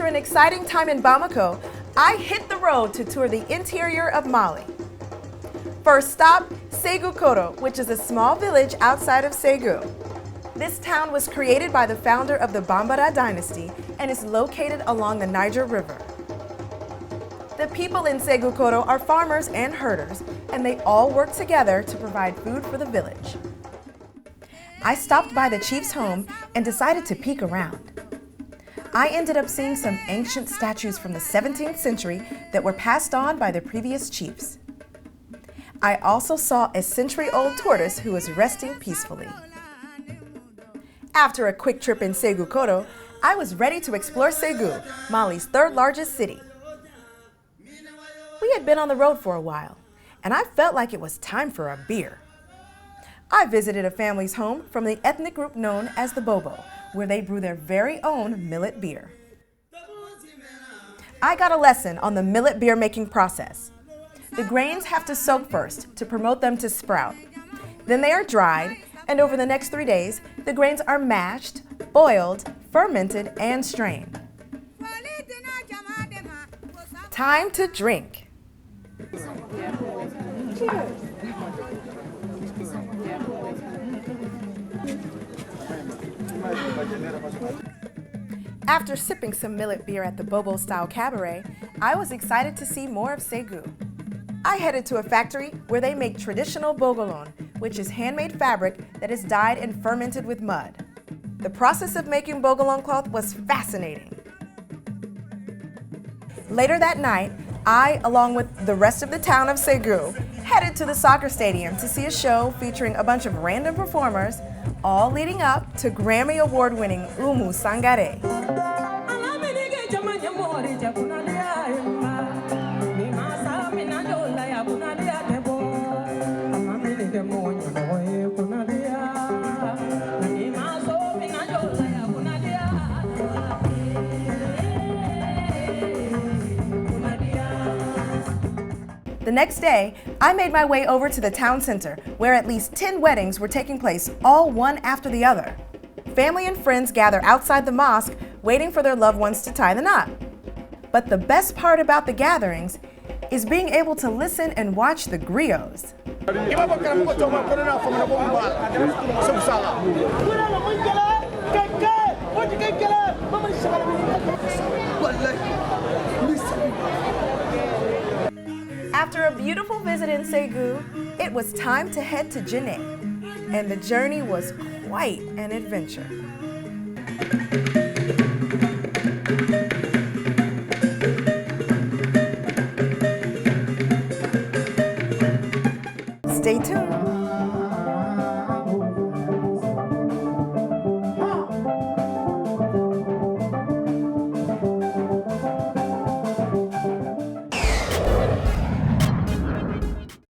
After an exciting time in Bamako, I hit the road to tour the interior of Mali. First stop, Ségou Koro, which is a small village outside of Ségou. This town was created by the founder of the Bambara dynasty and is located along the Niger River. The people in Ségou Koro are farmers and herders, and they all work together to provide food for the village. I stopped by the chief's home and decided to peek around. I ended up seeing some ancient statues from the 17th century that were passed on by the previous chiefs. I also saw a century-old tortoise who was resting peacefully. After a quick trip in Ségou Koro, I was ready to explore Ségou, Mali's third largest city. We had been on the road for a while, and I felt like it was time for a beer. I visited a family's home from the ethnic group known as the Bobo, where they brew their very own millet beer. I got a lesson on the millet beer making process. The grains have to soak first to promote them to sprout. Then they are dried, and over the next 3 days, the grains are mashed, boiled, fermented, and strained. Time to drink. After sipping some millet beer at the Bobo-style cabaret, I was excited to see more of Ségou. I headed to a factory where they make traditional bogolon, which is handmade fabric that is dyed and fermented with mud. The process of making bogolon cloth was fascinating. Later that night, I, along with the rest of the town of Ségou, headed to the soccer stadium to see a show featuring a bunch of random performers, all leading up to Grammy Award-winning Oumou Sangaré. The next day, I made my way over to the town center, where at least 10 weddings were taking place, all one after the other. Family and friends gather outside the mosque, waiting for their loved ones to tie the knot. But the best part about the gatherings is being able to listen and watch the griots. After a beautiful visit in Ségou, it was time to head to Djenné, and the journey was quite an adventure. Stay tuned.